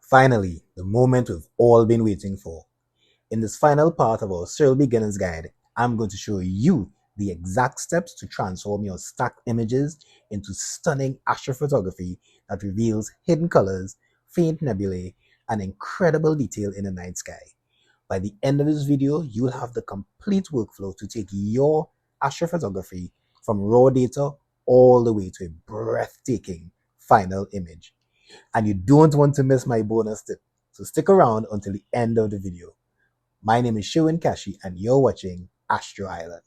Finally, the moment we've all been waiting for. In this final part of our Siril Beginner's Guide, I'm going to show you the exact steps to transform your stacked images into stunning astrophotography that reveals hidden colors, faint nebulae, and incredible detail in the night sky. By the end of this video, you'll have the complete workflow to take your astrophotography from raw data all the way to a breathtaking final image. And you don't want to miss my bonus tip, so stick around until the end of the video. My name is Sherwin Kashi and you're watching Astro Island.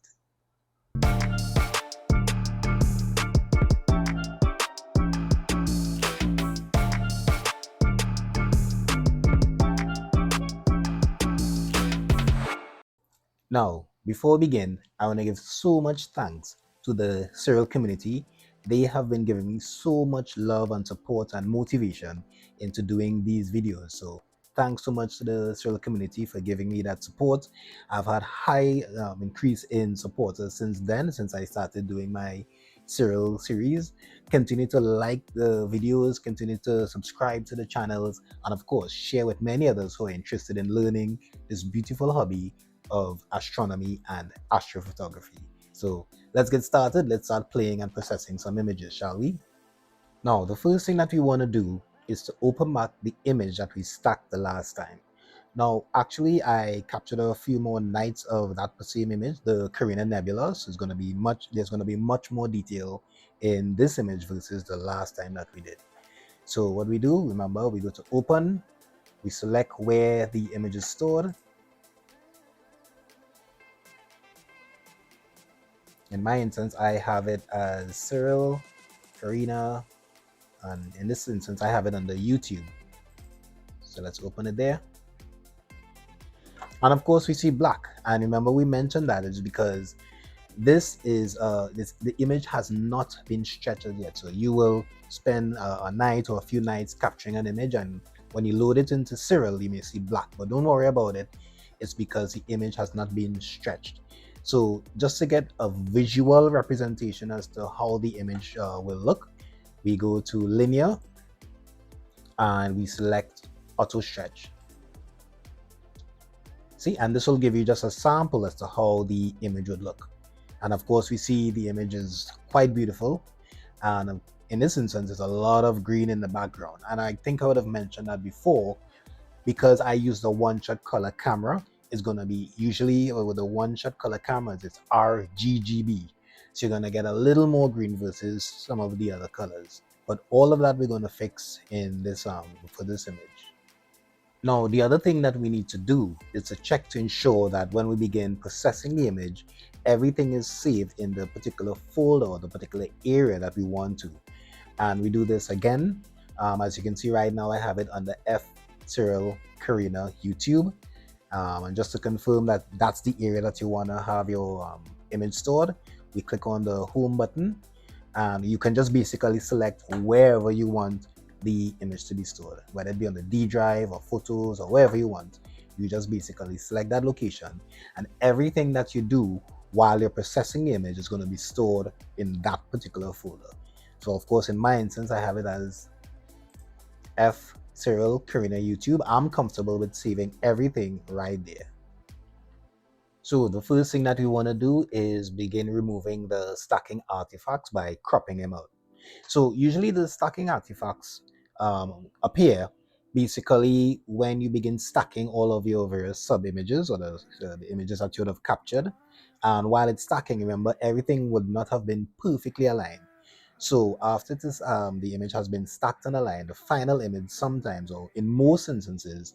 Now, before we begin, I want to give so much thanks to the Siril community. They have been giving me so much love and support and motivation into doing these videos. So thanks so much to the Siril community for giving me that support. I've had high increase in supporters since then, since I started doing my Siril series. Continue to like the videos, continue to subscribe to the channels, and of course, share with many others who are interested in learning this beautiful hobby of astronomy and astrophotography. So let's get started. Let's start playing and processing some images, shall we? Now, the first thing that we want to do is to open back the image that we stacked the last time. Now, actually, I captured a few more nights of that same image, the Carina Nebula. So there's going to be much more detail in this image versus the last time that we did. So what we do, remember, we go to open, we select where the image is stored. In my instance, I have it as Siril, Carina, and in this instance, I have it under YouTube. So let's open it there. And of course, we see black. And remember, we mentioned that it's because this is the image has not been stretched yet. So you will spend a night or a few nights capturing an image, and when you load it into Siril, you may see black. But don't worry about it. It's because the image has not been stretched. So just to get a visual representation as to how the image will look, we go to linear and we select auto stretch. See, and this will give you just a sample as to how the image would look. And of course, we see the image is quite beautiful. And in this instance, there's a lot of green in the background. And I think I would have mentioned that before, because I use the one-shot color camera. Is going to be usually with the one-shot color cameras, it's RGB. So you're going to get a little more green versus some of the other colors. But all of that we're going to fix in this for this image. Now, the other thing that we need to do is to check to ensure that when we begin processing the image, everything is saved in the particular folder or the particular area that we want to. And we do this again. As you can see right now, I have it under F Siril Carina YouTube. And just to confirm that that's the area that you want to have your image stored, we click on the home button and you can just basically select wherever you want the image to be stored, whether it be on the D drive or photos or wherever you want. You just basically select that location, and everything that you do while you're processing the image is going to be stored in that particular folder. So of course, in my instance, I have it as F Siril Carina YouTube. I'm comfortable with saving everything right there. So the first thing that we want to do is begin removing the stacking artifacts by cropping them out. So usually the stacking artifacts appear basically when you begin stacking all of your various sub images or the images that you would have captured. And while it's stacking, remember, everything would not have been perfectly aligned. So after this, the image has been stacked and aligned, the final image sometimes, or in most instances,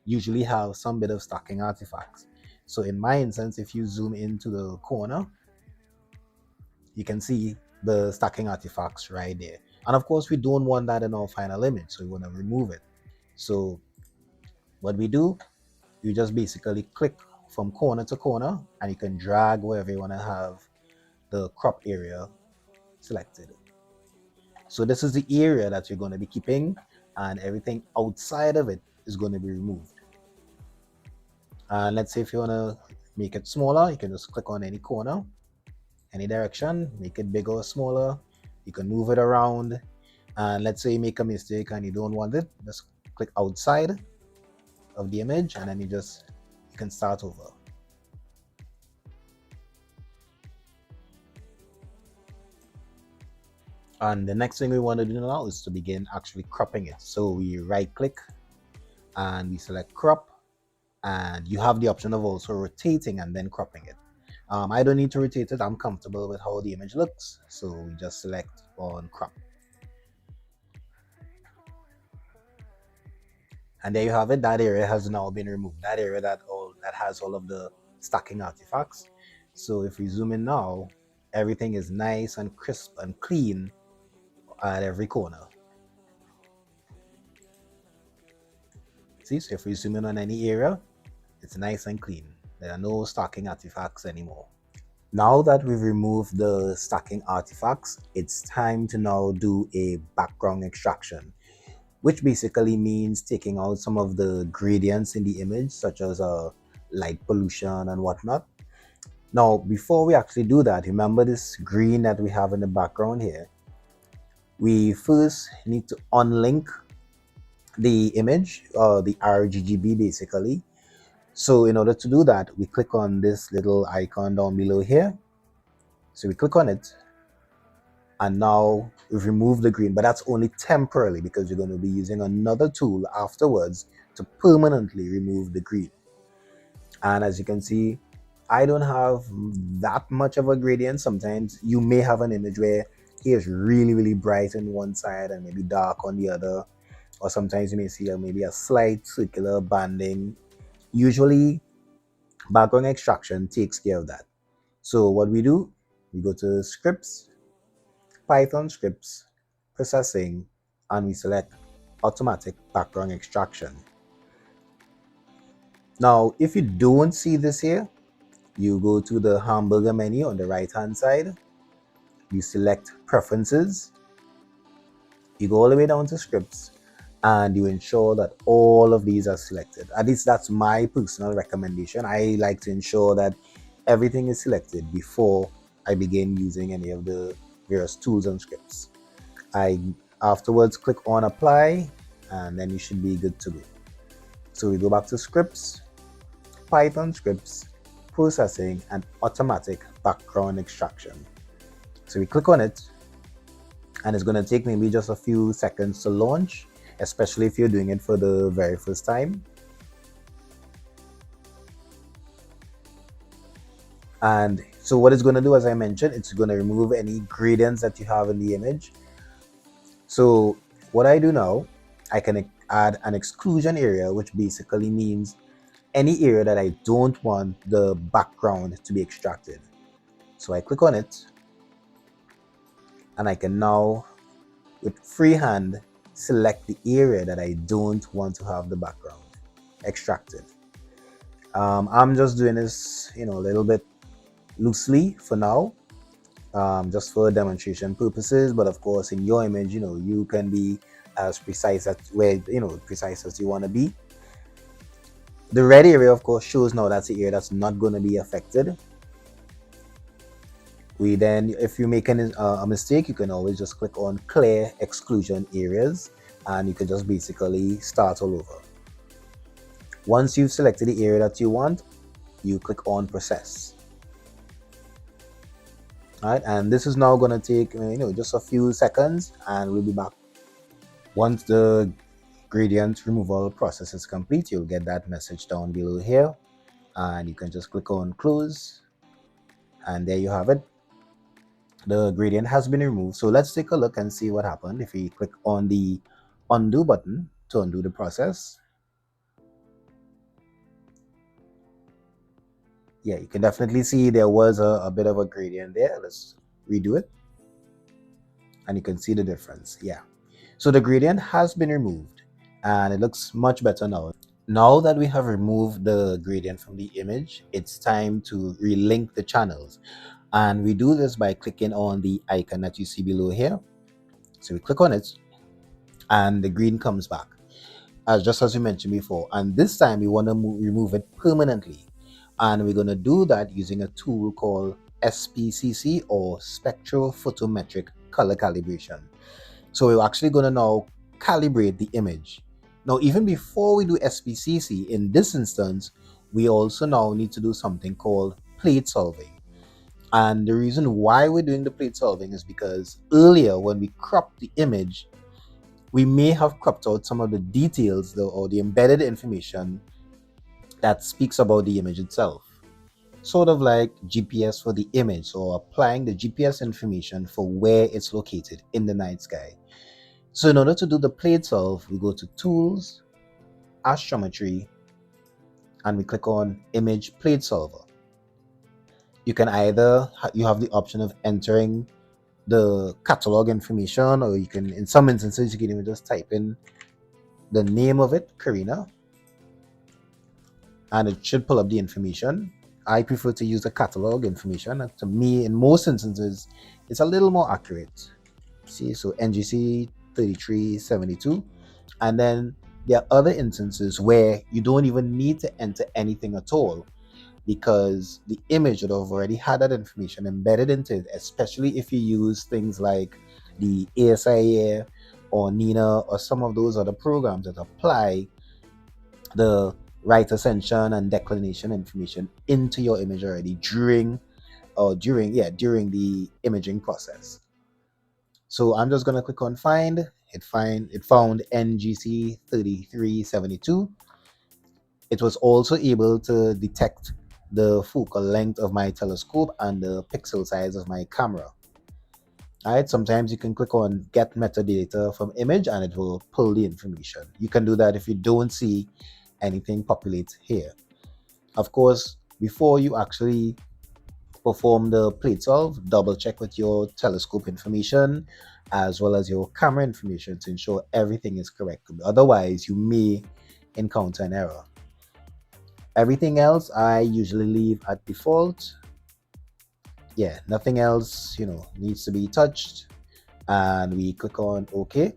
usually have some bit of stacking artifacts. So in my instance, if you zoom into the corner, you can see the stacking artifacts right there. And of course, we don't want that in our final image, so we want to remove it. So what we do, you just basically click from corner to corner, and you can drag wherever you want to have the crop area selected. So this is the area that you're going to be keeping, and everything outside of it is going to be removed. And let's say if you want to make it smaller, you can just click on any corner, any direction, make it bigger or smaller. You can move it around. And let's say you make a mistake and you don't want it, just click outside of the image, and then you can start over. And the next thing we want to do now is to begin actually cropping it. So we right click and we select crop, and you have the option of also rotating and then cropping it. I don't need to rotate it. I'm comfortable with how the image looks, so we just select on crop. And there you have it. That area has now been removed. That area that has all of the stacking artifacts. So if we zoom in now, everything is nice and crisp and clean at every corner. See, so if we zoom in on any area, it's nice and clean. There are no stacking artifacts anymore. Now that we've removed the stacking artifacts, it's time to now do a background extraction, which basically means taking out some of the gradients in the image, such as light pollution and whatnot. Now, before we actually do that, remember this green that we have in the background here. We first need to unlink the image, the RGB basically. So in order to do that, we click on this little icon down below here. So we click on it, and now we've removed the green, but that's only temporarily because you're going to be using another tool afterwards to permanently remove the green. And as you can see, I don't have that much of a gradient. Sometimes you may have an image where he is really bright on one side and maybe dark on the other, or sometimes you may see maybe a slight circular banding. Usually background extraction takes care of that. So what we do, we go to scripts, Python scripts, processing, and we select automatic background extraction. Now, if you don't see this here, you go to the hamburger menu on the right hand side, you select preferences, you go all the way down to scripts, and you ensure that all of these are selected. At least that's my personal recommendation. I like to ensure that everything is selected before I begin using any of the various tools and scripts. I afterwards click on apply, and then you should be good to go. So we go back to scripts, Python scripts, processing, and automatic background extraction. So we click on it, and it's going to take maybe just a few seconds to launch, especially if you're doing it for the very first time. And so what it's going to do, as I mentioned, it's going to remove any gradients that you have in the image. So what I do now, I can add an exclusion area, which basically means any area that I don't want the background to be extracted. So I click on it, and I can now, with freehand, select the area that I don't want to have the background extracted. I'm just doing this, a little bit loosely for now, just for demonstration purposes. But of course, in your image, you can be as precise as precise as you want to be. The red area, of course, shows now that's the area that's not going to be affected. If you make a mistake, you can always just click on clear exclusion areas, and you can just basically start all over. Once you've selected the area that you want, you click on process. All right, and this is now going to take just a few seconds, and we'll be back. Once the gradient removal process is complete, you'll get that message down below here, and you can just click on close, and there you have it. The gradient has been removed. So let's take a look and see what happened if we click on the undo button to undo the process. Yeah, you can definitely see there was a bit of a gradient there. Let's redo it, and you can see the difference. Yeah, so the gradient has been removed, and it looks much better now. Now that we have removed the gradient from the image, it's time to relink the channels. And we do this by clicking on the icon that you see below here. So we click on it, and the green comes back, just as we mentioned before. And this time we want to remove it permanently. And we're going to do that using a tool called SPCC, or Spectrophotometric color calibration. So we're actually going to now calibrate the image Now, even before we do SPCC, in this instance, we also now need to do something called plate solving. And the reason why we're doing the plate solving is because earlier when we cropped the image, we may have cropped out some of the details or the embedded information that speaks about the image itself. Sort of like GPS for the image, or applying the GPS information for where it's located in the night sky. So in order to do the plate solve, we go to Tools, Astrometry, and we click on Image Plate Solver. You can either, you have the option of entering the catalog information, or you can, in some instances, you can even just type in the name of it, Karina, and it should pull up the information. I prefer to use the catalog information. And to me, in most instances, it's a little more accurate. See, so NGC 3372. And then there are other instances where you don't even need to enter anything at all, because the image would have already had that information embedded into it, especially if you use things like the ASIA or Nina or some of those other programs that apply the right ascension and declination information into your image already during the imaging process. So I'm just going to click on find. It found NGC 3372. It was also able to detect the focal length of my telescope and the pixel size of my camera. Alright, sometimes you can click on get metadata from image and it will pull the information. You can do that if you don't see anything populate here. Of course, before you actually perform the plate solve, double check with your telescope information as well as your camera information to ensure everything is correct. Otherwise, you may encounter an error. Everything else I usually leave at default. Yeah, nothing else, needs to be touched. And we click on OK.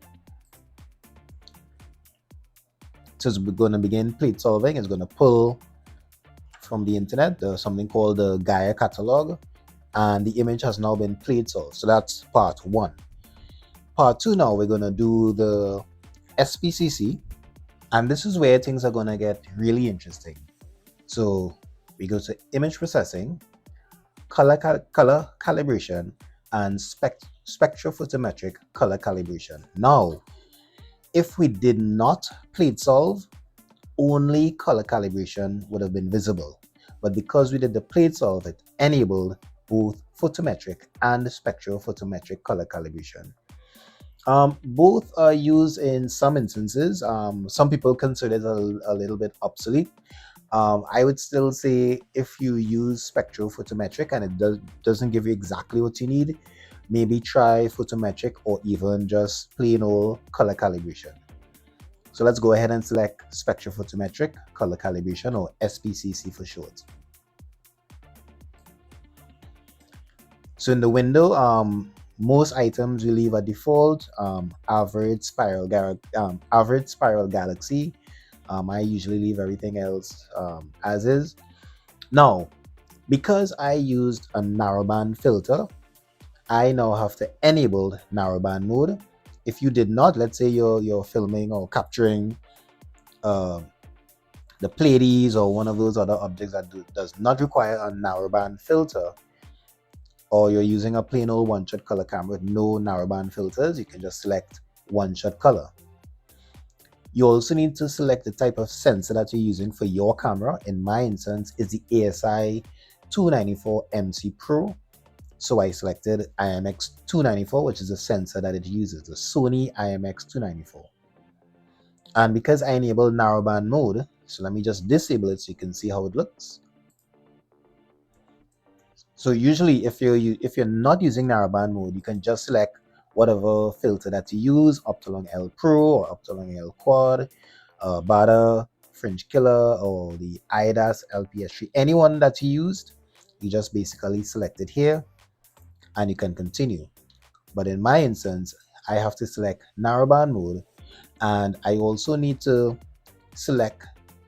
So we're going to begin plate solving. It's going to pull from the internet something called the Gaia catalog, and the image has now been plate solved. So that's part 1. Part 2, now we're going to do the SPCC, and this is where things are going to get really interesting. So we go to image processing, color calibration, and spectrophotometric color calibration. Now, if we did not plate solve, only color calibration would have been visible. But because we did the plate solve, it enabled both photometric and spectrophotometric color calibration. Both are used in some instances. Some people consider it a little bit obsolete. I would still say if you use spectrophotometric and it doesn't give you exactly what you need, maybe try photometric or even just plain old color calibration. So let's go ahead and select Spectrophotometric Color Calibration, or SPCC for short. So in the window, most items we leave at default. Average spiral galaxy. I usually leave everything else as is. Now, because I used a narrowband filter, I now have to enable narrowband mode. If you did not, let's say you're filming or capturing the Pleiades or one of those other objects that does not require a narrowband filter, or you're using a plain old one-shot color camera with no narrowband filters, you can just select one-shot color. You also need to select the type of sensor that you're using for your camera. In my instance, is the ASI 294 MC Pro. So I selected IMX294, which is the sensor that it uses, the Sony IMX294. And because I enabled narrowband mode, so let me just disable it so you can see how it looks. So usually if you're not using narrowband mode, you can just select whatever filter that you use, Optolong L Pro or Optolong L Quad, Bada, Fringe Killer, or the IDAS LPS3, anyone that you used, you just basically select it here and you can continue. But in my instance, I have to select narrowband mode, and I also need to select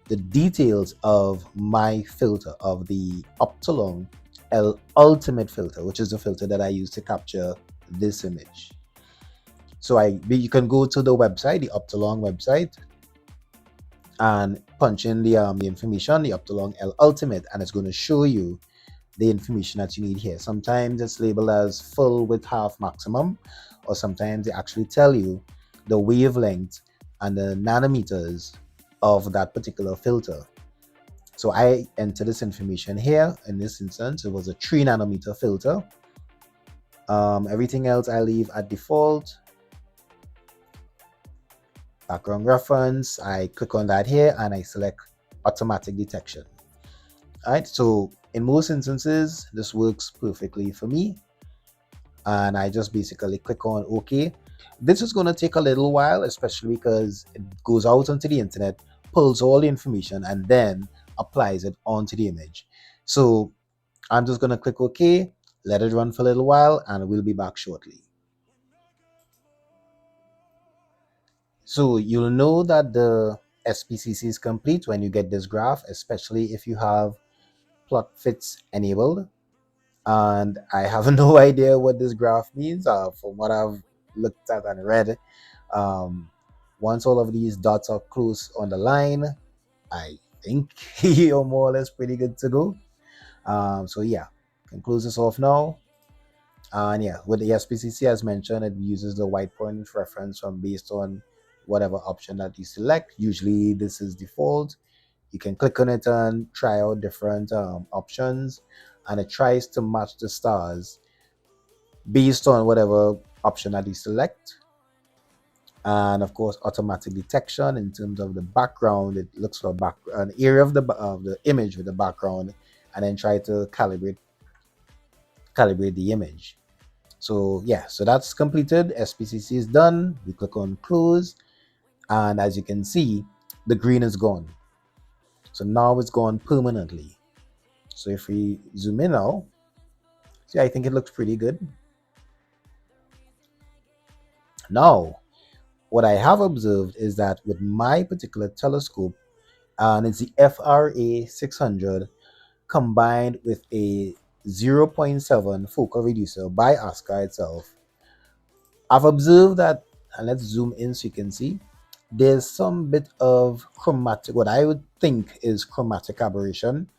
the details of my filter, of the Optolong L Ultimate filter, which is the filter that I use to capture this image. So you can go to the website, the Optolong website, and punch in the information, the up to long L ultimate, and it's going to show you the information that you need here. Sometimes it's labeled as full width half maximum, or sometimes they actually tell you the wavelength and the nanometers of that particular filter. So I enter this information here. In this instance, it was a 3 nanometer filter. Everything else I leave at default. Background reference, I click on that here and I select automatic detection. All right, so in most instances, this works perfectly for me. And I just basically click on OK. This is going to take a little while, especially because it goes out onto the internet, pulls all the information, and then applies it onto the image. So I'm just going to click OK, let it run for a little while, and we'll be back shortly. So you'll know that the SPCC is complete when you get this graph, especially if you have plot fits enabled. And I have no idea what this graph means. From what I've looked at and read, once all of these dots are close on the line, I think you're more or less pretty good to go. So yeah, can close this off now. And yeah, with the SPCC, as mentioned, it uses the white point reference from based on whatever option that you select. Usually this is default. You can click on it and try out different options, and it tries to match the stars based on whatever option that you select. And of course, automatic detection in terms of the background, it looks for an area of the image with the background, and then try to calibrate the image. So yeah, so that's completed. SPCC is done. We click on close, and as you can see, the green is gone. So now it's gone permanently. So if we zoom in now, see, I think it looks pretty good. Now, what I have observed is that with my particular telescope, and it's the FRA 600 combined with a 0.7 focal reducer by ASCA itself, I've observed that, and let's zoom in so you can see, there's some bit of chromatic, what I would think is chromatic aberration.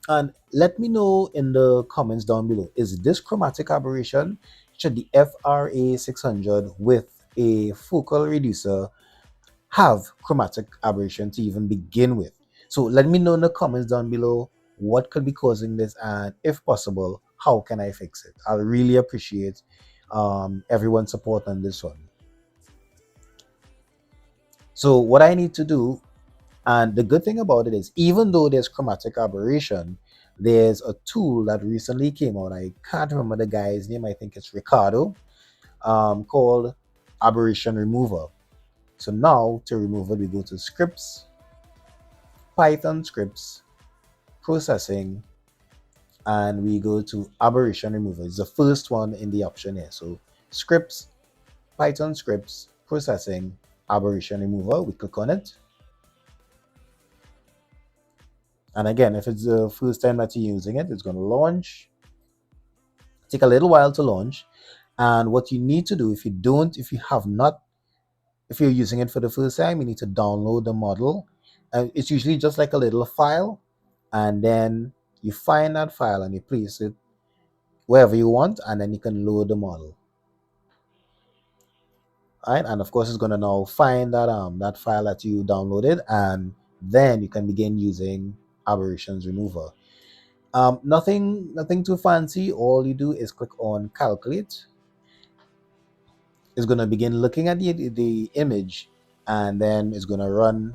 And let me know in the comments down below, is this chromatic aberration? Should the FRA 600 with a focal reducer have chromatic aberration to even begin with? So let me know in the comments down below what could be causing this, and if possible, how can I fix it? I'll really appreciate everyone's support on this one. So what I need to do, and the good thing about it is, even though there's chromatic aberration, there's a tool that recently came out. I can't remember the guy's name. I think it's Ricardo, called Aberration Remover. So now to remove it, we go to Scripts, Python Scripts, Processing, and we go to Aberration Remover. It's the first one in the option here. So Scripts, Python Scripts, Processing, Aberration Remover. We click on it. And again, if it's the first time that you're using it, it's going to launch. Take a little while to launch. And what you need to do, if you're using it for the first time, you need to download the model. It's usually just like a little file, and then you find that file and you place it wherever you want, and then you can load the model. All right, and of course, it's going to now find that file that you downloaded, and then you can begin using Aberrations Remover. Nothing too fancy. All you do is click on calculate. It's going to begin looking at the image, and then it's going to run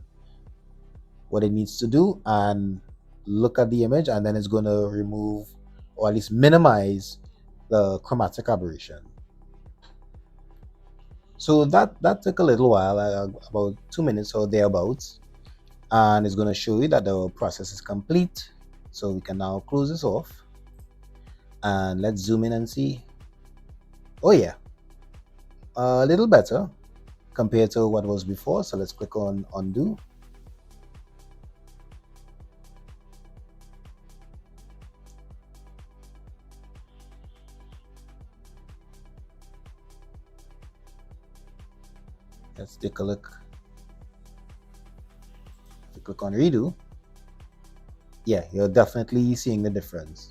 what it needs to do and look at the image, and then it's going to remove or at least minimize the chromatic aberration. So that took a little while, about 2 minutes or thereabouts, and it's going to show you that the process is complete. So we can now close this off, and let's zoom in and see. Oh yeah, a little better compared to what was before. So let's click on undo. Let's take a look. click on redo, yeah, you're definitely seeing the difference.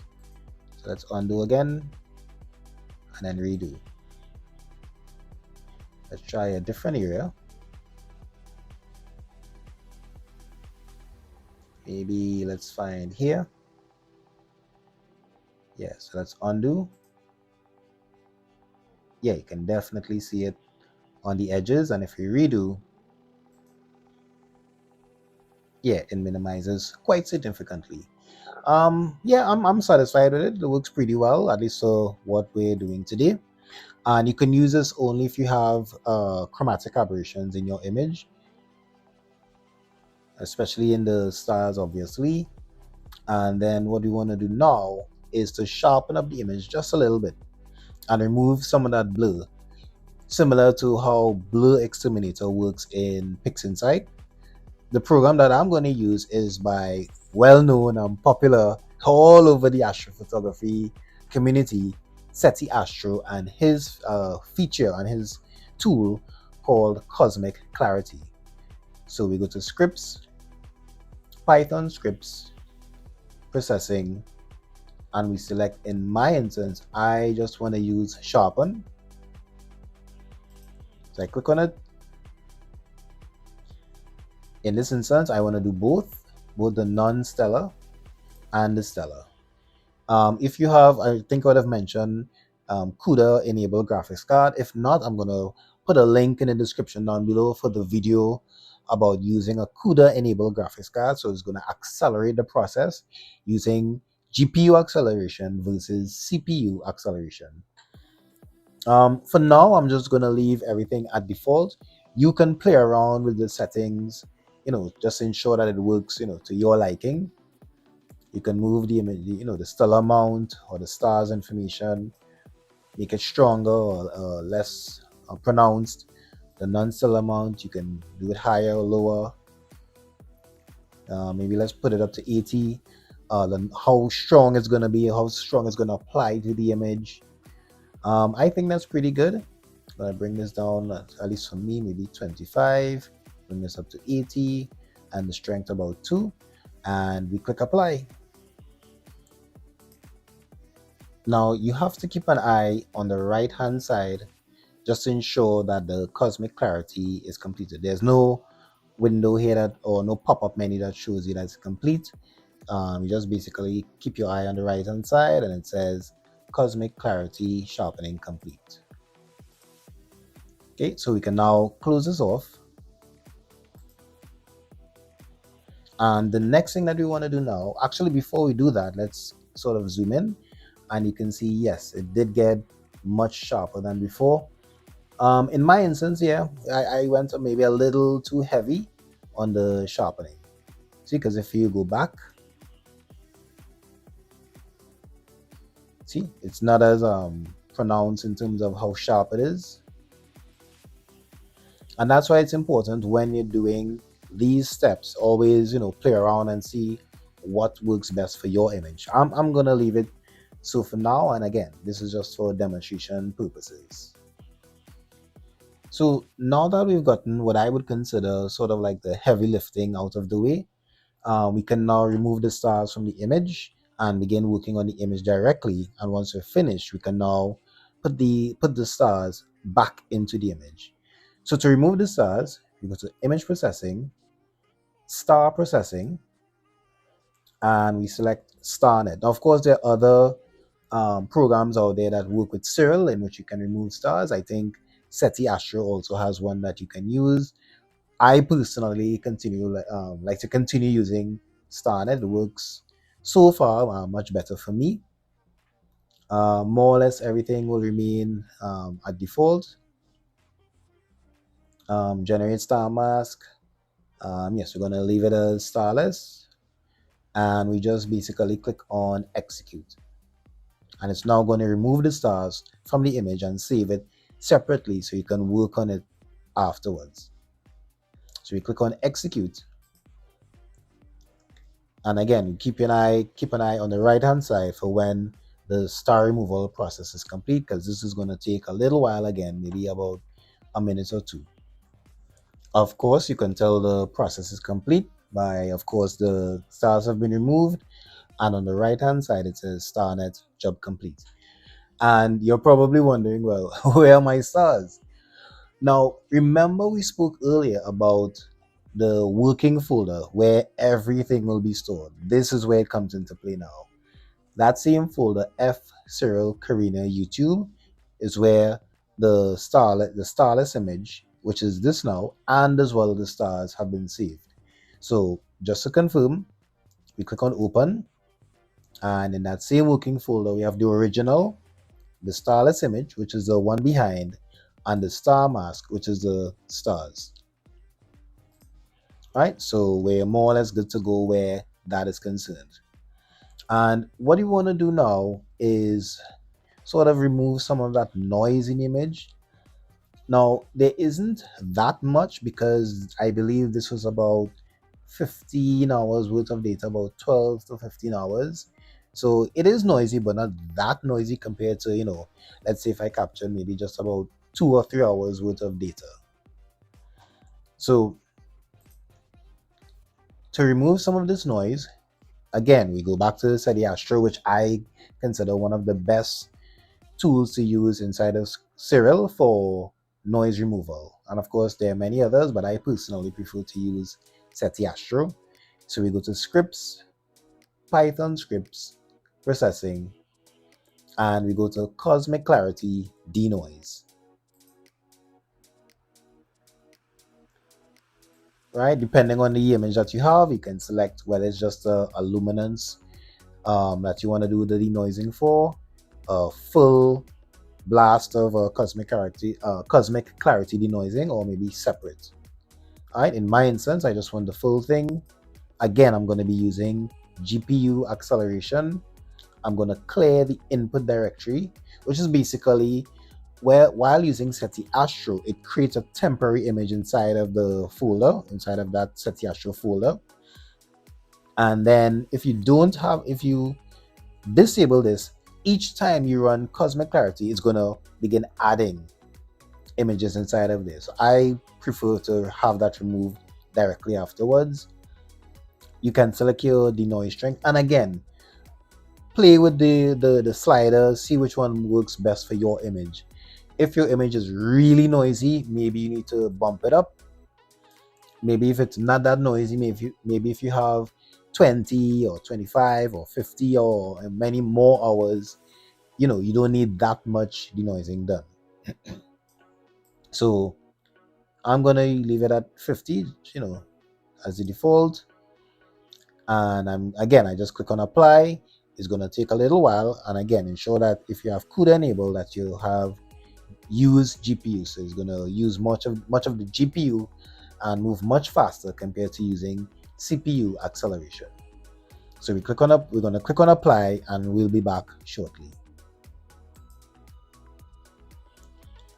So let's undo again and then redo. Let's try a different area. Maybe let's find here. Yeah, so let's undo. Yeah, you can definitely see it on the edges, and if you redo, yeah, it minimizes quite significantly. Yeah, I'm satisfied with it. It works pretty well, at least for what we're doing today. And you can use this only if you have chromatic aberrations in your image, especially in the stars, obviously. And then what we want to do now is to sharpen up the image just a little bit and remove some of that blur, similar to how Blur Exterminator works in PixInsight. The program that I'm going to use is by well-known and popular all over the astrophotography community, SETI Astro, and his feature and his tool called Cosmic Clarity. So we go to Scripts, Python Scripts, Processing, and we select, in my instance, I just want to use Sharpen. So I click on it. In this instance, I want to do both the non-stellar and the stellar. If you have, I think I would have mentioned CUDA enabled graphics card. If not, I'm going to put a link in the description down below for the video about using a CUDA enabled graphics card. So it's going to accelerate the process using GPU acceleration versus CPU acceleration. For now, I'm just going to leave everything at default. You can play around with the settings, just ensure that it works, to your liking. You can move the image, the stellar amount or the stars information, make it stronger or less pronounced. The non-stellar amount, you can do it higher or lower. Maybe let's put it up to 80. Then how strong it's going to be, how strong it's going to apply to the image. I think that's pretty good. I'm going to bring this down, at least for me, maybe 25. Bring this up to 80 and the strength about 2. And we click apply. Now you have to keep an eye on the right hand side just to ensure that the cosmic clarity is completed. There's no window here or no pop-up menu that shows you that it's complete. You just basically keep your eye on the right hand side and it says cosmic clarity sharpening complete. Okay, so we can now close this off. And the next thing that we want to do now, actually before we do that, let's sort of zoom in and you can see, yes, it did get much sharper than before. In my instance, yeah, I went maybe a little too heavy on the sharpening. See, because if you go back, see, it's not as pronounced in terms of how sharp it is. And that's why it's important when you're doing these steps, always, play around and see what works best for your image. I'm going to leave it so for now. And again, this is just for demonstration purposes. So now that we've gotten what I would consider sort of like the heavy lifting out of the way, we can now remove the stars from the image and begin working on the image directly. And once we're finished, we can now put the stars back into the image. So to remove the stars, we go to image processing, star processing, and we select StarNet. Now, of course, there are other programs out there that work with Siril in which you can remove stars. I think SETI Astro also has one that you can use. I personally like to continue using StarNet. It works so far much better for me. More or less everything will remain at default. Generate star mask. Yes, we're going to leave it as starless. And we just basically click on execute. And it's now going to remove the stars from the image and save it separately so you can work on it afterwards. So we click on execute. And again, keep an eye on the right hand side for when the star removal process is complete, because this is going to take a little while again, maybe about a minute or two. Of course, you can tell the process is complete by, of course, the stars have been removed. And on the right hand side, it says StarNet job complete. And you're probably wondering, well, where are my stars? Now, remember we spoke earlier about the working folder where everything will be stored. This is where it comes into play now. That same folder, F Cyril Karina YouTube, is where the starless image, which is this now, and as well the stars have been saved. So just to confirm, we click on open, and in that same working folder, we have the original, the starless image, which is the one behind, and the star mask, which is the stars. Right? So we're more or less good to go where that is concerned. And what you want to do now is sort of remove some of that noise in the image. Now, there isn't that much because I believe this was about 15 hours worth of data, about 12 to 15 hours. So it is noisy, but not that noisy compared to, let's say if I captured maybe just about 2 or 3 hours worth of data. So to remove some of this noise, again, we go back to SETI Astro, which I consider one of the best tools to use inside of Siril for noise removal. And of course, there are many others, but I personally prefer to use SETI Astro. So we go to scripts, Python scripts, processing, and we go to Cosmic Clarity denoise. Right, depending on the image that you have, you can select whether it's just a luminance that you want to do the denoising for, a full blast of cosmic clarity denoising, or maybe separate. All right, in my instance, I just want the full thing. Again, I'm going to be using GPU acceleration. I'm going to clear the input directory, which is basically where, while using SETI Astro, it creates a temporary image inside of the folder, inside of that SETI Astro folder. And then if you disable this, each time you run Cosmic Clarity, it's going to begin adding images inside of this. I prefer to have that removed directly afterwards. You can select your denoise strength, and again, play with the sliders, see which one works best for your image. If your image is really noisy, maybe you need to bump it up. Maybe if it's not that noisy, maybe if you have 20 or 25 or 50 or many more hours, you don't need that much denoising done. So I'm gonna leave it at 50, as the default. And I just click on apply. It's gonna take a little while, and again, ensure that if you have CUDA enabled, that you have use GPU. So it's gonna use much of the GPU and move much faster compared to using CPU acceleration. So we're gonna click on apply, and we'll be back shortly.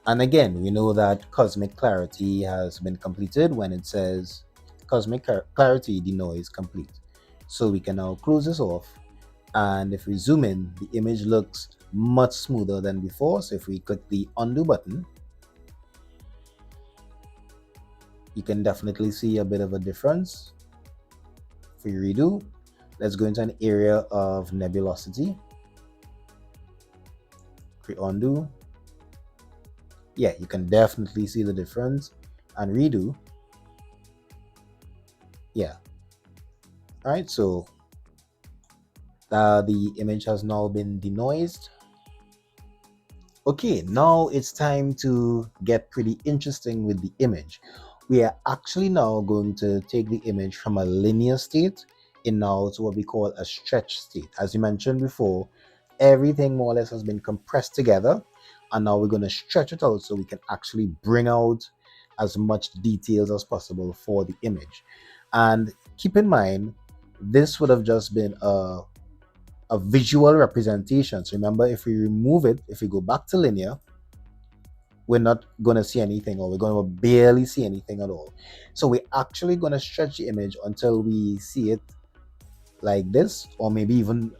And again, we know that Cosmic Clarity has been completed when it says Cosmic Clarity denoise complete. So we can now close this off, and if we zoom in, the image looks much smoother than before. So if we click the undo button, you can definitely see a bit of a difference. If we redo, let's go into an area of nebulosity. Click undo. Yeah, you can definitely see the difference. And redo. Yeah. All right, so the image has now been denoised. Okay, now it's time to get pretty interesting with the image. We are actually now going to take the image from a linear state in now to what we call a stretch state. As you mentioned before, everything more or less has been compressed together, and now we're going to stretch it out so we can actually bring out as much details as possible for the image. And keep in mind, this would have just been a visual representation. So remember, if we remove it, if we go back to linear, we're not going to see anything, or we're going to barely see anything at all. So we're actually going to stretch the image until we see it like this, or maybe even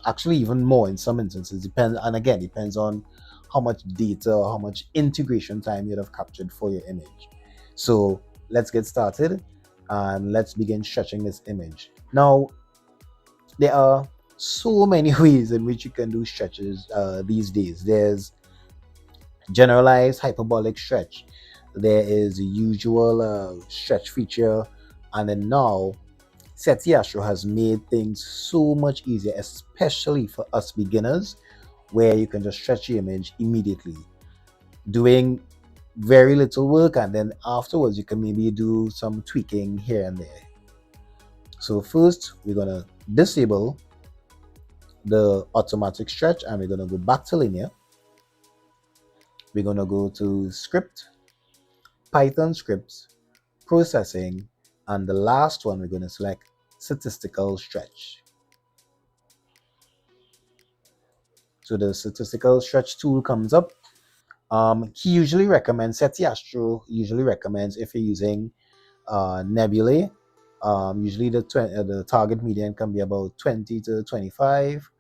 more in some instances. Depends on how much data or how much integration time you'd have captured for your image. So let's get started. and let's begin stretching this image. Now, there are so many ways in which you can do stretches these days. There's generalized hyperbolic stretch. There is a usual stretch feature, and then now SETI Astro has made things so much easier, especially for us beginners, where you can just stretch your image immediately, doing very little work, and then afterwards you can maybe do some tweaking here and there. So first we're gonna disable the automatic stretch and we're gonna go back to linear. We're gonna go to script, Python scripts, processing, and the last one we're gonna select statistical stretch. So the statistical stretch tool comes up. He usually recommends, SETI Astro usually recommends, if you're using nebulae, usually the target median can be about 20 to 25.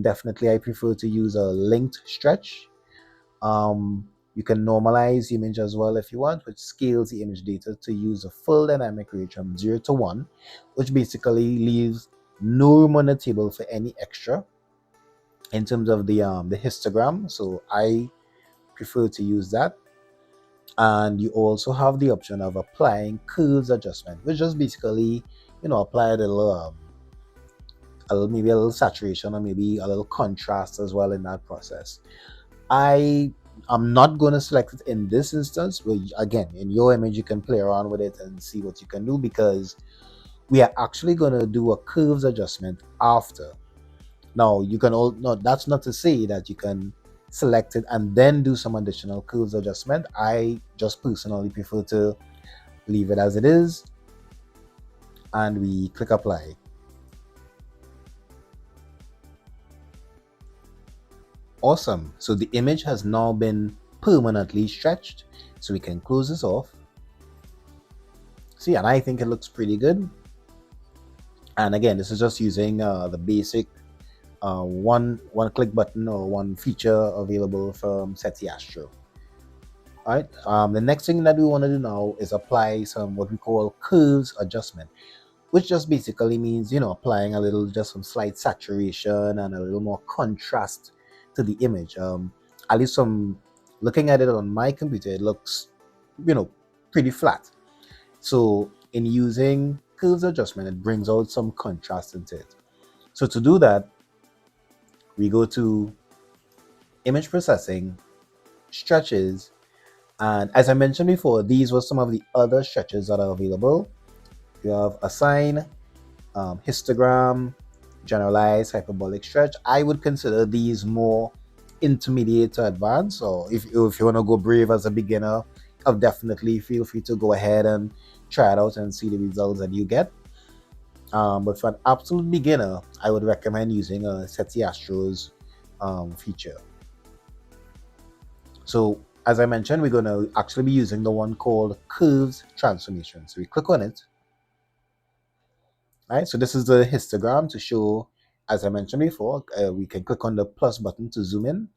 Definitely I prefer to use a linked stretch. You can normalize the image as well if you want, which scales the image data to use a full dynamic range from 0 to 1, which basically leaves no room on the table for any extra in terms of the histogram. So I prefer to use that. And you also have the option of applying curves adjustment, which just basically, apply maybe a little saturation or maybe a little contrast as well in that process. I'm not going to select it in this instance, but again, in your image, you can play around with it and see what you can do, because we are actually going to do a curves adjustment after. Now, you can no, that's not to say that you can select it and then do some additional curves adjustment. I just personally prefer to leave it as it is, and we click apply. Awesome. So the image has now been permanently stretched, so we can close this off. See, and I think it looks pretty good. And again, this is just using the basic one click button or one feature available from SETI Astro. All right. The next thing that we want to do now is apply some what we call curves adjustment, which just basically means, applying just some slight saturation and a little more contrast to the image. At least from looking at it on my computer, it looks, pretty flat. So in using curves adjustment, it brings out some contrast into it. So to do that, we go to image processing, stretches, and as I mentioned before, these were some of the other stretches that are available. You have assign, histogram, generalized hyperbolic stretch. I would consider these more intermediate to advanced, or if you want to go brave as a beginner, I'll definitely feel free to go ahead and try it out and see the results that you get. But for an absolute beginner, I would recommend using a SETI Astro's feature. So as I mentioned, we're going to actually be using the one called curves transformation. So we click on it. All right, so this is the histogram to show, as I mentioned before, we can click on the plus button to zoom in.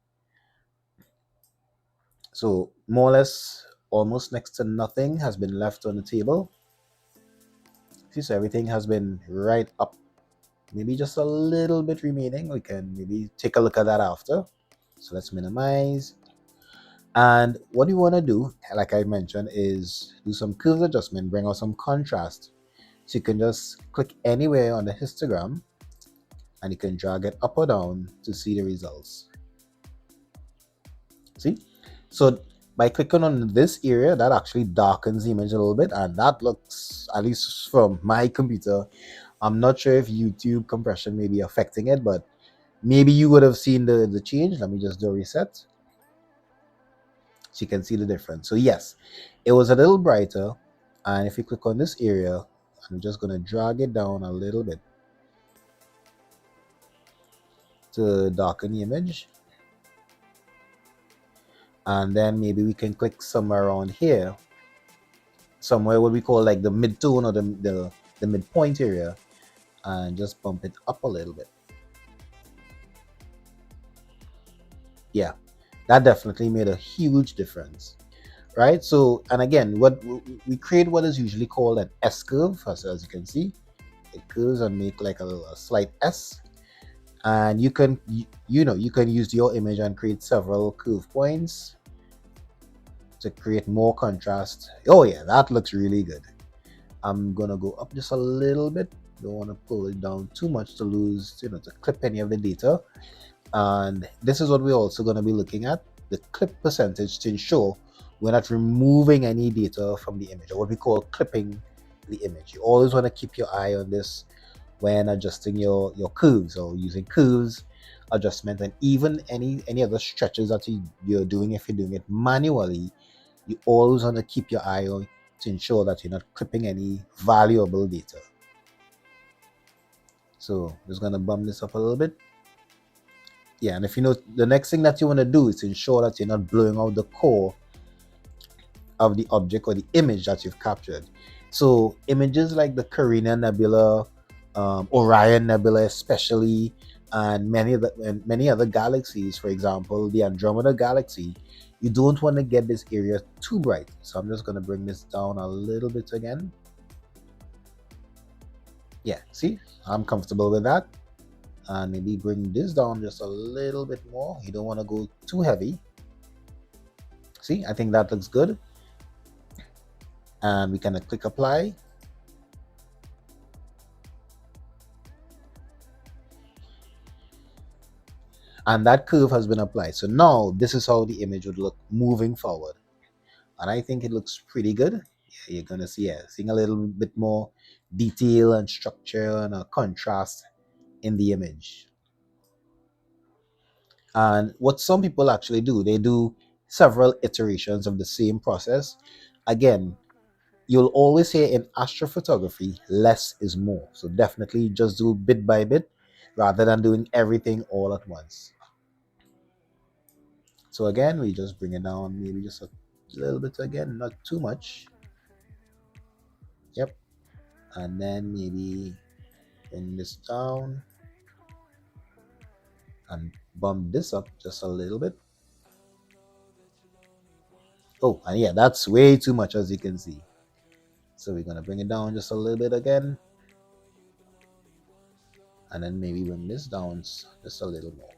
So more or less, almost next to nothing has been left on the table. See, so everything has been right up. Maybe just a little bit remaining. We can maybe take a look at that after. So let's minimize. And what you want to do, like I mentioned, is do some curves adjustment, bring out some contrast. So you can just click anywhere on the histogram and you can drag it up or down to see the results. See? So by clicking on this area, that actually darkens the image a little bit, and that looks, at least from my computer, I'm not sure if YouTube compression may be affecting it, but maybe you would have seen the change. Let me just do a reset so you can see the difference. So yes, it was a little brighter, and if you click on this area, I'm just going to drag it down a little bit to darken the image. And then maybe we can click somewhere around here, somewhere what we call like the mid-tone or the midpoint area, and just bump it up a little bit. Yeah, that definitely made a huge difference. right? So, and again, what we create what is usually called an S curve, as you can see, it curves and make like a slight S. And you can, you can use your image and create several curve points to create more contrast. Oh yeah, that looks really good. I'm gonna go up just a little bit. Don't want to pull it down too much to lose, to clip any of the data. And this is what we're also going to be looking at, the clip percentage, to ensure we're not removing any data from the image, or what we call clipping the image. You always want to keep your eye on this when adjusting your curves, or using curves adjustment, and even any other stretches that you're doing. If you're doing it manually, you always want to keep your eye on to ensure that you're not clipping any valuable data. So just going to bump this up a little bit. Yeah, and if you know, the next thing that you want to do is to ensure that you're not blowing out the core of the object or the image that you've captured. So images like the Carina Nebula, Orion Nebula especially, and many other galaxies, for example the Andromeda galaxy, you don't want to get this area too bright. So I'm just going to bring this down a little bit again. Yeah, see, I'm comfortable with that. And maybe bring this down just a little bit more. You don't want to go too heavy. See, I think that looks good. And we can click apply. And that curve has been applied. So now this is how the image would look moving forward. And I think it looks pretty good. Yeah, you're going to see, seeing a little bit more detail and structure and a contrast in the image. And what some people actually do, they do several iterations of the same process. Again, you'll always hear in astrophotography, less is more. So definitely just do bit by bit rather than doing everything all at once. So again, we just bring it down maybe just a little bit again, not too much. Yep. And then maybe bring this down and bump this up just a little bit. Oh, and yeah, that's way too much, as you can see. So we're gonna bring it down just a little bit again. And then maybe bring this down just a little more.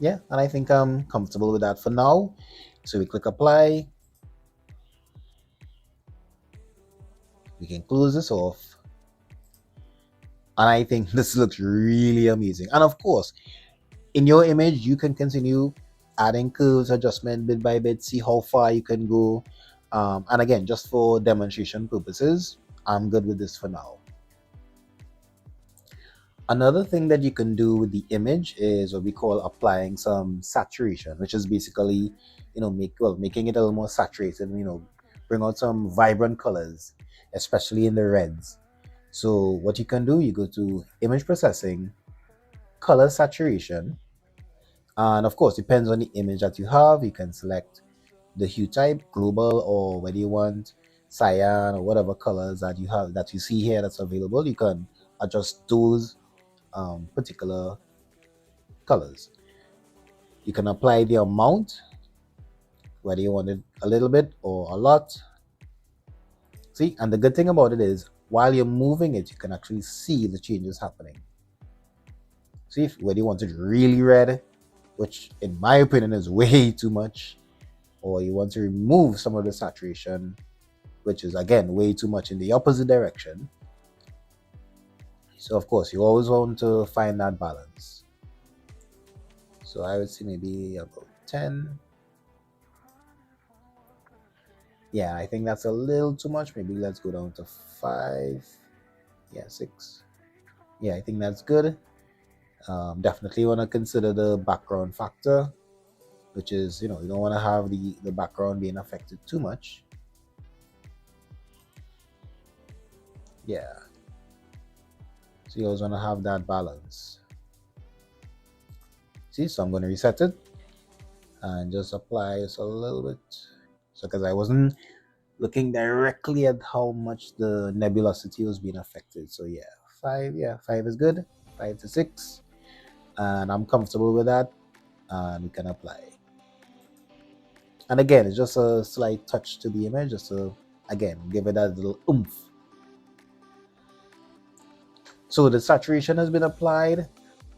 Yeah, and I think I'm comfortable with that for now. So we click apply. We can close this off. And I think this looks really amazing. And of course, in your image, you can continue adding curves, adjustment bit by bit, see how far you can go. And again, just for demonstration purposes, I'm good with this for now. Another thing that you can do with the image is what we call applying some saturation, which is basically, making it a little more saturated, bring out some vibrant colors, especially in the reds. So what you can do, you go to image processing, color saturation, and of course, depends on the image that you have. You can select the hue type, global, or whether you want cyan or whatever colors that you have that you see here that's available. You can adjust those particular colors. You can apply the amount, whether you want it a little bit or a lot. See, and the good thing about it is while you're moving it, you can actually see the changes happening. See, whether you want it really red, which in my opinion is way too much, or you want to remove some of the saturation, which is again way too much in the opposite direction. So of course, you always want to find that balance. So I would say maybe about 10. Yeah, I think that's a little too much. Maybe let's go down to 5. Yeah, 6. Yeah, I think that's good. Definitely want to consider the background factor, which is, you don't want to have the background being affected too much. Yeah. So you always want to have that balance. See, so I'm going to reset it and just apply just a little bit. So because I wasn't looking directly at how much the nebulosity was being affected. So yeah, 5. Yeah, 5 is good. 5 to 6. And I'm comfortable with that. And we can apply. And again, it's just a slight touch to the image, just to, again, give it that little oomph. So the saturation has been applied,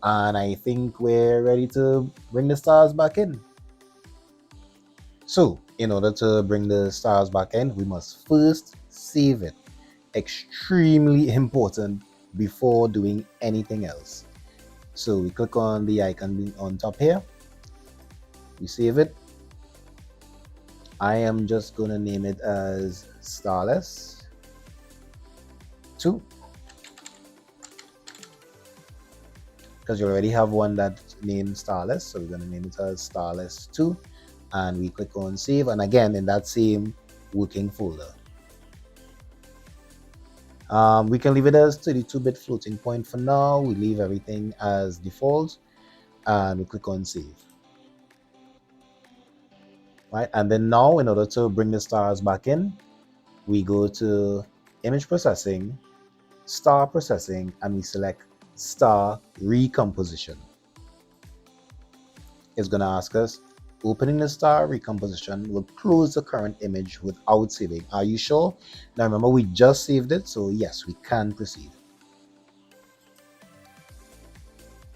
and I think we're ready to bring the stars back in. So in order to bring the stars back in, we must first save it. Extremely important before doing anything else. So we click on the icon on top here, we save it. I am just going to name it as Starless 2, because you already have one that's named Starless, so we're going to name it as Starless 2, and we click on save, and again in that same working folder. We can leave it as 32-bit floating point for now. We leave everything as default, and we click on save. Right, and then now in order to bring the stars back in, we go to image processing, star processing, and we select star recomposition. It's going to ask us, opening the star recomposition will close the current image without saving. Are you sure? Now remember, we just saved it, so yes, we can proceed.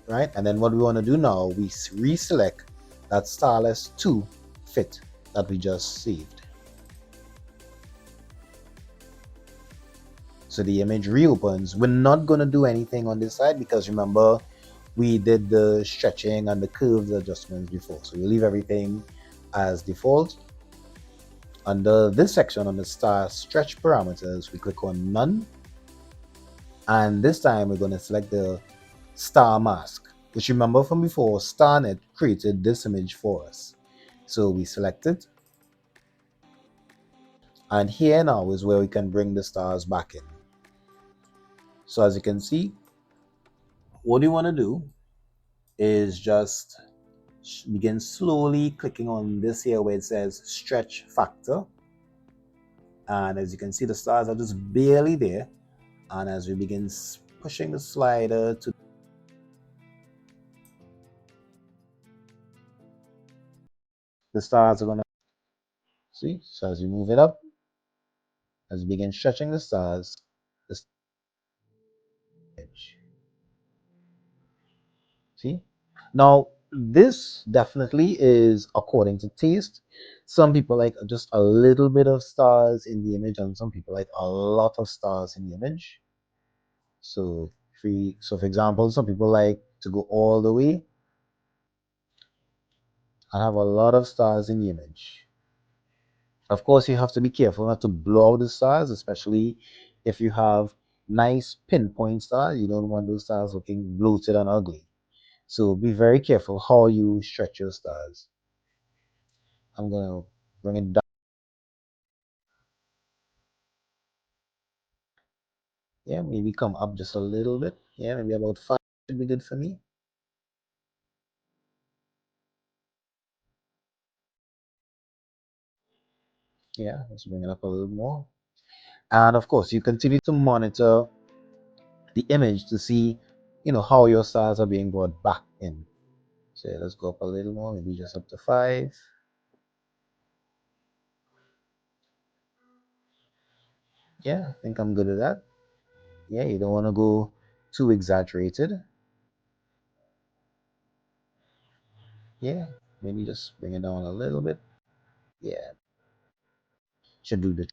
Right, and then what we want to do now, we reselect that Starless 2 fit that we just saved. So the image reopens. We're not going to do anything on this side because remember, we did the stretching and the curves adjustments before. So we leave everything as default. Under this section on the star stretch parameters, we click on none. And this time we're going to select the star mask, which remember from before, StarNet created this image for us. So we select it. And here now is where we can bring the stars back in. So as you can see, what you want to do is just begin slowly clicking on this here where it says stretch factor. And as you can see, the stars are just barely there. And as we begin pushing the slider to the stars are going to see. So as you move it up, as you begin stretching the stars, this edge. See? Now, this definitely is according to taste. Some people like just a little bit of stars in the image, and some people like a lot of stars in the image. So, for example, some people like to go all the way and have a lot of stars in the image. Of course, you have to be careful not to blow out the stars, especially if you have nice pinpoint stars. You don't want those stars looking bloated and ugly. So be very careful how you stretch your stars. I'm going to bring it down. Yeah, maybe come up just a little bit. Yeah, maybe about 5 should be good for me. Yeah, let's bring it up a little more. And of course, you continue to monitor the image to see, how your stars are being brought back in. So let's go up a little more, maybe just up to 5. Yeah, I think I'm good at that. Yeah, you don't want to go too exaggerated. Yeah, maybe just bring it down a little bit. Yeah, should do the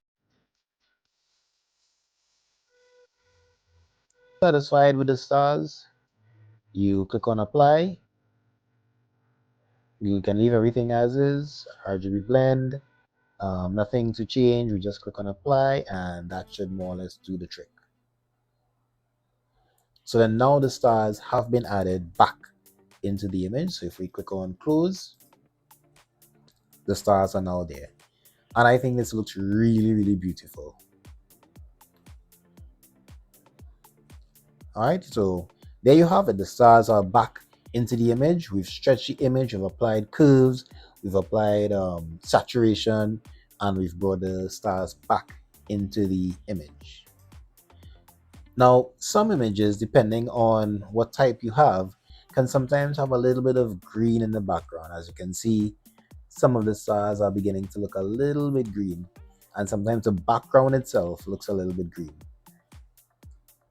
satisfied with the stars. You click on apply. You can leave everything as is, RGB blend, nothing to change. We just click on apply and that should more or less do the trick. So then now the stars have been added back into the image. So if we click on close, the stars are now there. And I think this looks really, really beautiful. All right, so there you have it. The stars are back into the image. We've stretched the image, we've applied curves, we've applied saturation, and we've brought the stars back into the image. Now, some images, depending on what type you have, can sometimes have a little bit of green in the background. As you can see, some of the stars are beginning to look a little bit green, and sometimes the background itself looks a little bit green.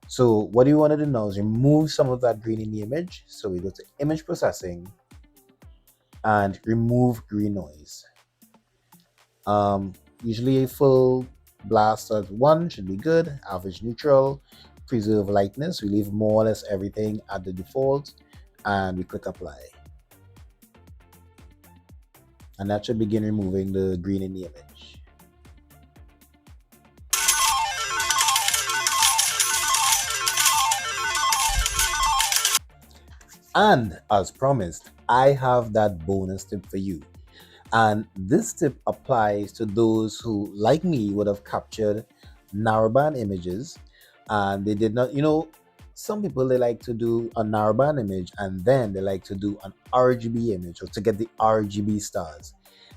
So what you want to do now is remove some of that green in the image. So we go to image processing and remove green noise. Usually a full blast at 1 should be good, average neutral, preserve lightness. We leave more or less everything at the default and we click apply. And that should begin removing the green in the image. And as promised, I have that bonus tip for you. And this tip applies to those who, like me, would have captured narrowband images and they did not, some people they like to do a narrowband image and then they like to do an RGB image or to get the RGB stars.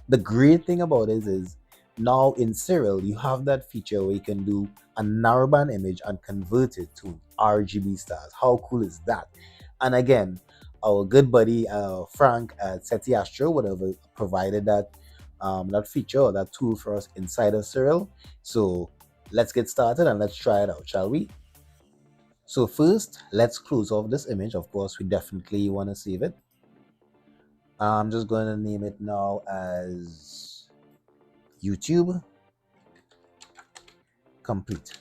The great thing about it is now in Siril, you have that feature where you can do a narrowband image and convert it to RGB stars. How cool is that? And again, our good buddy Frank at SETI Astro would have provided that feature or that tool for us inside of Siril. So let's get started and let's try it out, shall we? So first, let's close off this image. Of course, we definitely want to save it. I'm just going to name it now as YouTube Complete.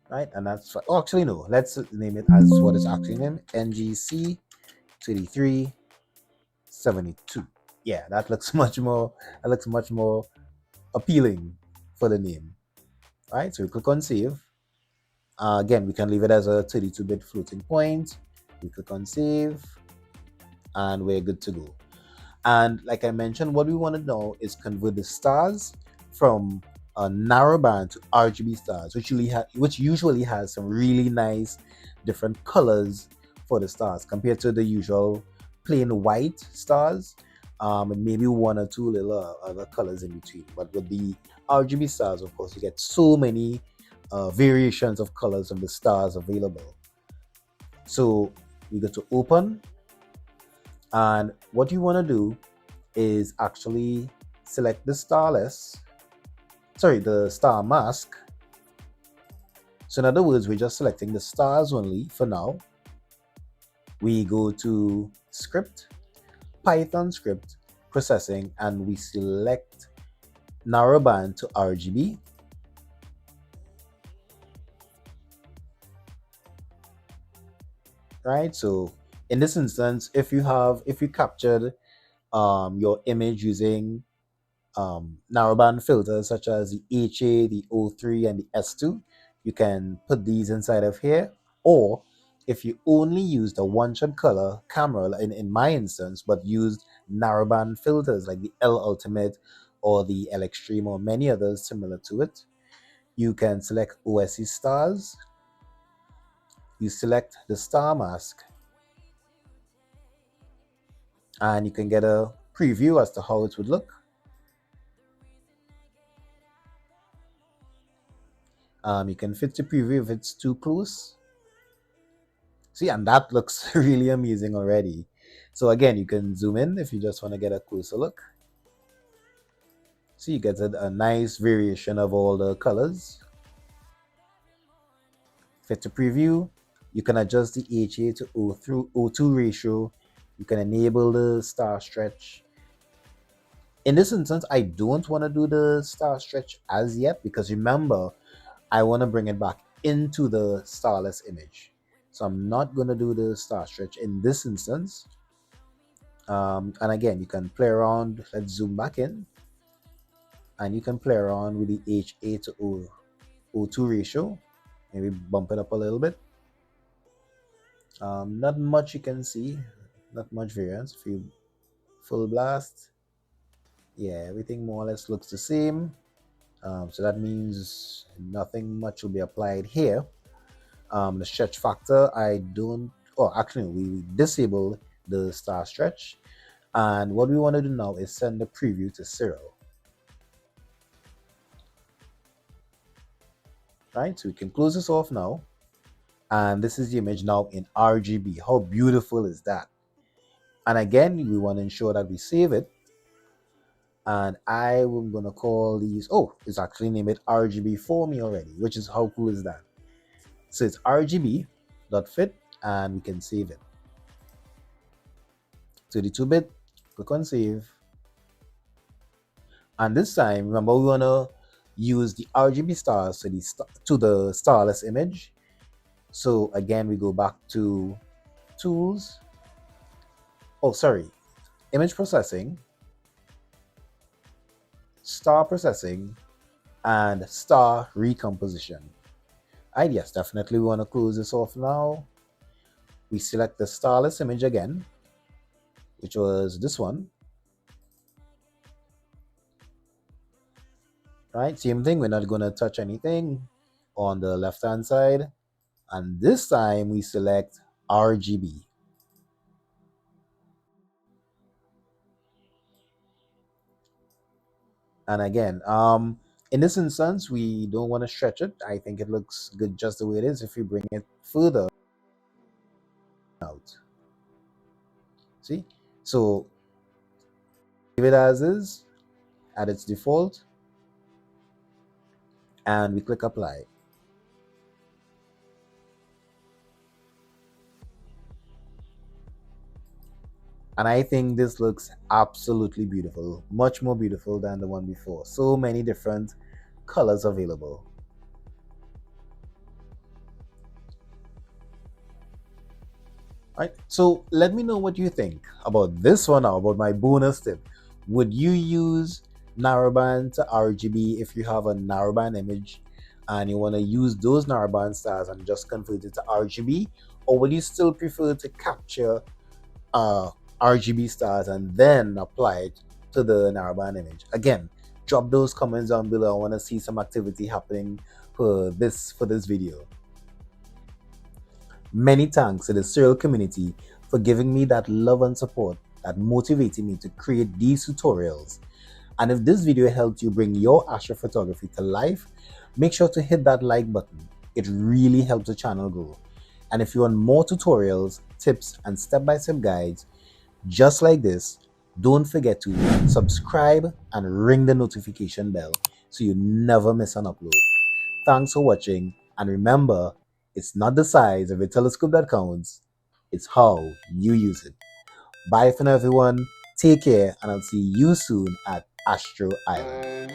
Right, and that's actually no. Let's name it as what it's actually named, NGC 2372. Yeah, that looks much more. That looks much more appealing for the name. Right, so we click on save. Again, we can leave it as a 32-bit floating point. We click on save, and we're good to go. And like I mentioned, what we want to know is convert the stars from a narrowband to RGB stars, which usually has some really nice different colors for the stars compared to the usual plain white stars, and maybe one or two little other colors in between. But with the RGB stars, of course, you get so many variations of colors of the stars available. So we go to open, and what you want to do is actually select the the star mask. So in other words, we're just selecting the stars only for now. We go to script, Python script, processing, and we select narrowband to RGB. Right, so in this instance, if you captured your image using narrowband filters such as the HA, the O3, and the S2, you can put these inside of here. Or if you only used a one-shot color camera, in my instance, but used narrowband filters like the L Ultimate or the L Extreme or many others similar to it, you can select OSC stars. You select the star mask, and you can get a preview as to how it would look. You can fit the preview if it's too close. See, and that looks really amazing already. So again, you can zoom in if you just want to get a closer look. So you get a nice variation of all the colors. Fit to preview. You can adjust the HA to O2 ratio. You can enable the star stretch. In this instance, I don't want to do the star stretch as yet because remember, I want to bring it back into the starless image. So I'm not going to do the star stretch in this instance. And again, you can play around. Let's zoom back in. And you can play around with the HA to O2 ratio. Maybe bump it up a little bit. Not much you can see. Not much variance. If you full blast, yeah, everything more or less looks the same. So that means nothing much will be applied here. The stretch factor, I don't, actually, we disable the star stretch. And what we want to do now is send the preview to Siril. Right, so we can close this off now. And this is the image now in RGB. How beautiful is that? And again, we want to ensure that we save it. And I am going to call these, oh, it's actually named RGB for me already, which is how cool is that? So it's RGB.fit, and we can save it. 32-bit, click on save. And this time, remember, we want to use the RGB stars to the starless image. So again, we go back to tools. Oh, sorry, image processing, star processing, and star recomposition. Yes, definitely we want to close this off now. We select the starless image again, which was this one. Right, same thing, we're not going to touch anything on the left hand side. And this time we select RGB. And again, in this instance, we don't want to stretch it. I think it looks good just the way it is. If you bring it further out, see, so leave it as is at its default, and we click apply. And I think this looks absolutely beautiful, much more beautiful than the one before. So many different colors available. Right, so let me know what you think about this one now, about my bonus tip. Would you use narrowband to RGB if you have a narrowband image and you want to use those narrowband stars and just convert it to RGB? Or would you still prefer to capture RGB stars and then apply it to the narrowband image? Again, drop those comments down below. I want to see some activity happening for this video. Many thanks to the Siril community for giving me that love and support that motivated me to create these tutorials. And if this video helped you bring your astrophotography to life, make sure to hit that like button. It really helps the channel grow. And if you want more tutorials, tips, and step-by-step guides just like this, don't forget to subscribe and ring the notification bell so you never miss an upload. Thanks for watching, and remember, it's not the size of a telescope that counts, it's how you use it. Bye for now, everyone. Take care, and I'll see you soon at Astro Island.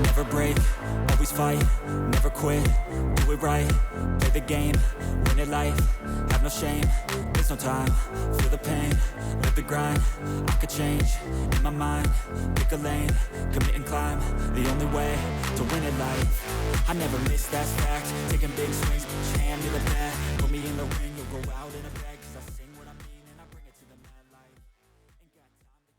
Never break, always fight, never quit, do it right, play the game, win it life, have no shame, there's no time, feel the pain, live the grind, I could change, in my mind, pick a lane, commit and climb, the only way to win it life, I never miss, that's fact, taking big swings,